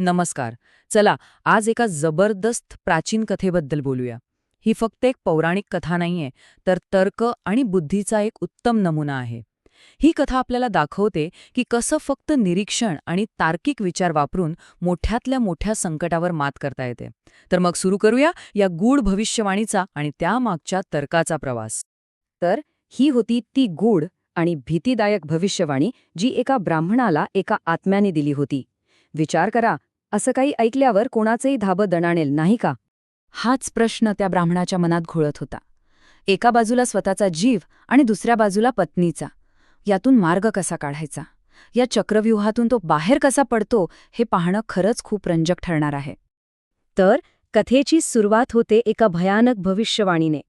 नमस्कार. चला, आज एका जबरदस्त प्राचीन कथेबद्दल बोलूया. ही फक्त एक पौराणिक कथा नाहीये, तर तर्क आणि बुद्धीचा एक उत्तम नमुना आहे. ही कथा आपल्याला दाखवते की कसं फक्त निरीक्षण आणि तार्किक विचार वापरून मोठ्यातल्या मोठ्या संकटावर मात करता येते. तर मग सुरू करूया या गूढ भविष्यवाणीचा आणि त्यामागच्या तर्काचा प्रवास. तर ही होती ती गूढ आणि भीतीदायक भविष्यवाणी जी एका ब्राह्मणाला एका आत्म्याने दिली होती. विचार करा, असं काही ऐकल्यावर कोणाचंही धाबं दणाणेल नाही का? हाच प्रश्न त्या ब्राह्मणाच्या मनात घोळत होता. एका बाजूला स्वतःचा जीव आणि दुसऱ्या बाजूला पत्नीचा. यातून मार्ग कसा काढायचा? या चक्रव्यूहातून तो बाहेर कसा पडतो हे पाहणं खरंच खूप रंजक ठरणार आहे. तर कथेची सुरुवात होते एका भयानक भविष्यवाणीने.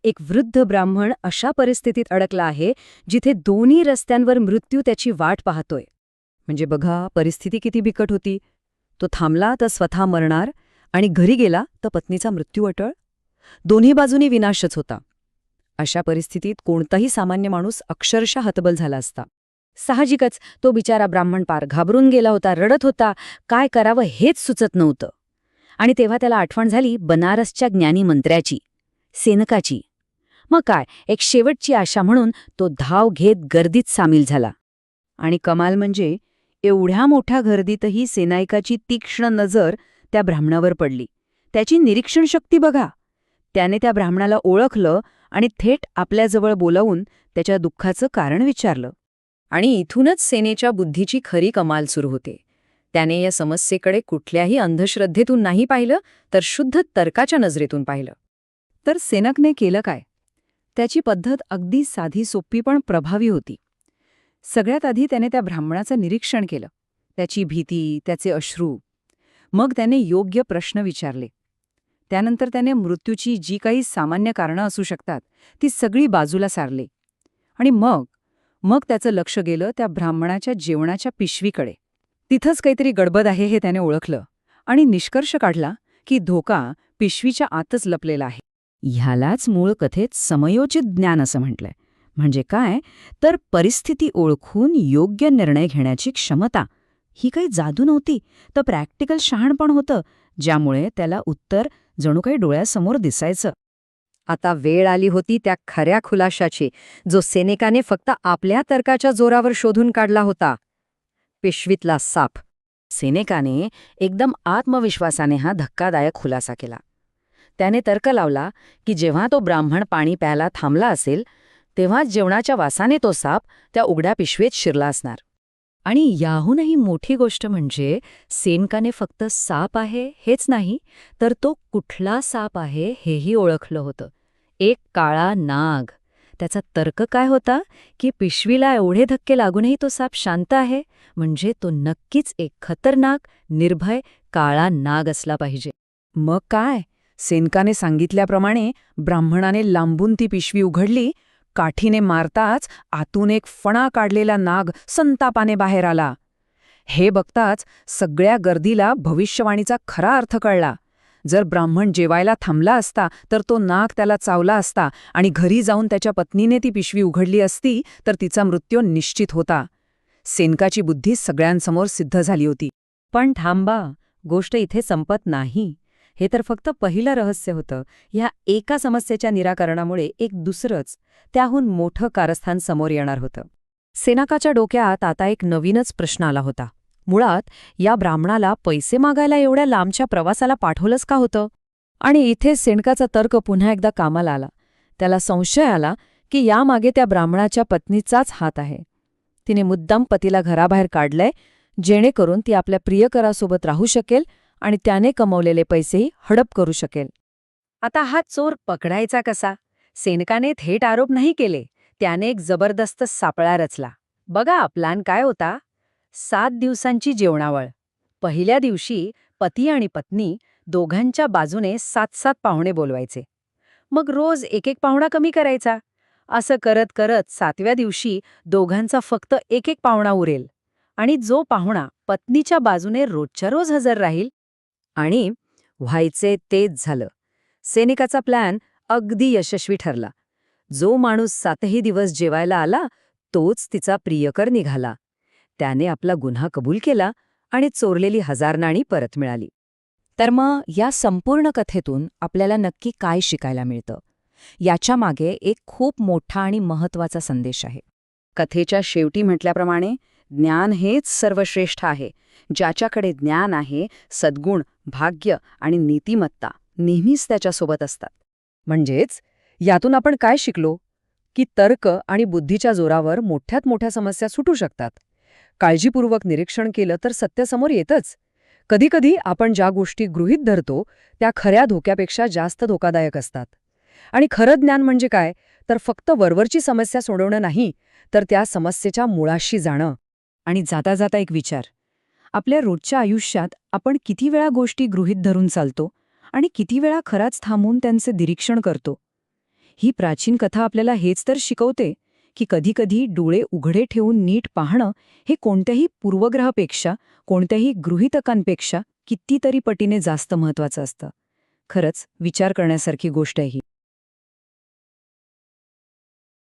एक वृद्ध ब्राह्मण अशा परिस्थितीत अडकला आहे जिथे दोन्ही रस्त्यांवर मृत्यू त्याची वाट पाहतोय. म्हणजे बघा, परिस्थिती किती बिकट होती. तो थांबला तर स्वतः मरणार आणि घरी गेला तर पत्नीचा मृत्यू अटळ. दोन्ही बाजूनी विनाशच होता. अशा परिस्थितीत कोणताही सामान्य माणूस अक्षरशः हतबल झाला असता. साहजिकच तो बिचारा ब्राह्मण पार घाबरून गेला होता, रडत होता. काय करावं हेच सुचत नव्हतं. आणि तेव्हा त्याला आठवण झाली बनारसच्या ज्ञानी मंत्र्याची, सेनकाची. मग काय, एक शेवटची आशा म्हणून तो धाव घेत गर्दीत सामील झाला. आणि कमाल म्हणजे एवढ्या मोठ्या गर्दीतही सेनायकाची तीक्ष्ण नजर त्या ब्राह्मणावर पडली. त्याची निरीक्षण शक्ती बघा. त्याने त्या ब्राह्मणाला ओळखलं आणि थेट आपल्याजवळ बोलावून त्याच्या दुःखाचं कारण विचारलं. आणि इथूनच सेनेच्या बुद्धीची खरी कमाल सुरू होते. त्याने या समस्येकडे कुठल्याही अंधश्रद्धेतून नाही पाहिलं, तर शुद्ध तर्काच्या नजरेतून पाहिलं. तर सेनकने केलं काय? त्याची पद्धत अगदी साधी सोपी पण प्रभावी होती. सगळ्यात आधी त्याने त्या ब्राह्मणाचं निरीक्षण केलं, त्याची भीती, त्याचे अश्रू. मग त्याने योग्य प्रश्न विचारले. त्यानंतर त्याने मृत्यूची जी काही सामान्य कारणं असू शकतात ती सगळी बाजूला सारली. आणि मग त्याचं लक्ष गेलं त्या ब्राह्मणाच्या जेवणाच्या पिशवीकडे. तिथंच काहीतरी गडबड आहे हे त्याने ओळखलं आणि निष्कर्ष काढला की धोका पिशवीच्या आतच लपलेला आहे. ह्यालाच मूळ कथेत समयोचित ज्ञान असं म्हटलंय. म्हणजे काय, तर परिस्थिती ओळखून योग्य निर्णय घेण्याची क्षमता. ही काही जादू नव्हती, तर प्रॅक्टिकल शहाणपण होतं, ज्यामुळे त्याला उत्तर जणू काही डोळ्यासमोर दिसायचं. आता वेळ आली होती त्या खऱ्या खुलाशाची, जो सेनेकाने फक्त आपल्या तर्काच्या जोरावर शोधून काढला होता. पिशवीतला साप. सेनेकाने एकदम आत्मविश्वासाने हा धक्कादायक खुलासा केला. त्याने तर्क लावला की जेव्हा तो ब्राह्मण पाणी प्यायला थांबला असेल तेव्हा जेवणाच्या वासाने तो साप त्या उघड्या पिशवीत शिरला असणार. आणि याहूनही मोठी गोष्ट म्हणजे सेनकाने फक्त साप आहे हेच नाही, तर तो कुठला साप आहे हेही ओळखलं होतं. एक काळा नाग. त्याचा तर्क काय होता की पिशवीला एवढे धक्के लागूनही तो साप शांत आहे, म्हणजे तो नक्कीच एक खतरनाक, निर्भय काळा नाग असला पाहिजे. मग काय, सेनकाने सांगितल्याप्रमाणे ब्राह्मणाने लांबून ती पिशवी उघडली. काठीने मारताच आतून एक फणा काढलेला नाग संतापाने बाहेर आला. हे बघताच सगळ्या गर्दीला भविष्यवाणीचा खरा अर्थ कळला. जर ब्राह्मण जेवायला थांबला असता तर तो नाग त्याला चावला असता आणि घरी जाऊन त्याच्या पत्नीने ती पिशवी उघडली असती तर तिचा मृत्यू निश्चित होता. सेनकाची बुद्धी सगळ्यांसमोर सिद्ध झाली होती. पण थांबा, गोष्ट इथे संपत नाही. हे तर फक्त पहिलं रहस्य होतं. ह्या एका समस्येच्या निराकरणामुळे एक दुसरंच, त्याहून मोठं कारस्थान समोर येणार होतं. सेनाकाच्या डोक्यात आता एक नवीनच प्रश्न आला होता. मुळात या ब्राह्मणाला पैसे मागायला एवढ्या लांबच्या प्रवासाला पाठवलंच का होतं? आणि इथे सेनकाचा तर्क पुन्हा एकदा कामाला आला. त्याला संशय आला की यामागे त्या ब्राह्मणाच्या पत्नीचाच हात आहे. तिने मुद्दाम पतीला घराबाहेर काढलंय, जेणेकरून ती आपल्या प्रियकरासोबत राहू शकेल आणि त्याने कमवलेले पैसेही हडप करू शकेल. आता हा चोर पकडायचा कसा? सेनकाने थेट आरोप नाही केले. त्याने एक जबरदस्त सापळा रचला. बघा, प्लॅन काय होता? 7 दिवसांची जेवणावळ. पहिल्या दिवशी पती आणि पत्नी दोघांच्या बाजूने 7-7 पाहुणे बोलवायचे. मग रोज एक पाहुणा कमी करायचा. असं करत करत 7व्या दिवशी दोघांचा फक्त एक पाहुणा उरेल. आणि जो पाहुणा पत्नीच्या बाजूने रोजच्या रोज हजर राहील. आणि व्हायचे तेच झालं. सेनिकाचा प्लॅन अगदी यशस्वी ठरला. जो माणूस 7ही दिवस जेवायला आला तोच तिचा प्रियकर निघाला. त्याने आपला गुन्हा कबूल केला आणि चोरलेली 1000 नाणी परत मिळाली. तर मग या संपूर्ण कथेतून आपल्याला नक्की काय शिकायला मिळतं? याच्या मागे एक खूप मोठा आणि महत्त्वाचा संदेश आहे. कथेच्या शेवटी म्हटल्याप्रमाणे ज्ञान हेच सर्वश्रेष्ठ आहे. ज्याच्याकडे ज्ञान आहे, सद्गुण, भाग्य आणि नीतिमत्ता नेहमीच त्याच्यासोबत असतात. म्हणजेच यातून आपण काय शिकलो? की तर्क आणि बुद्धीच्या जोरावर मोठ्यात मोठ्या समस्या सुटू शकतात. काळजीपूर्वक निरीक्षण केलं तर सत्य समोर येतच. कधीकधी आपण ज्या गोष्टी गृहीत धरतो त्या खऱ्या धोक्यापेक्षा जास्त धोकादायक असतात. आणि खरं ज्ञान म्हणजे काय? तर फक्त वरवरची समस्या सोडवणं नाही, तर त्या समस्येच्या मुळाशी जाणं. आणि जाता जाता एक विचार. आपल्या रोजच्या आयुष्यात आपण किती वेळा गोष्टी गृहीत धरून चालतो आणि किती वेळा खराच थांबून त्यांचे निरीक्षण करतो? ही प्राचीन कथा आपल्याला हेच तर शिकवते की कधीकधी डोळे उघडे ठेवून नीट पाहणं हे कोणत्याही पूर्वग्रहापेक्षा, कोणत्याही गृहीतकांपेक्षा कितीतरी पटीने जास्त महत्वाचं असतं. खरंच विचार करण्यासारखी गोष्ट आहे ही.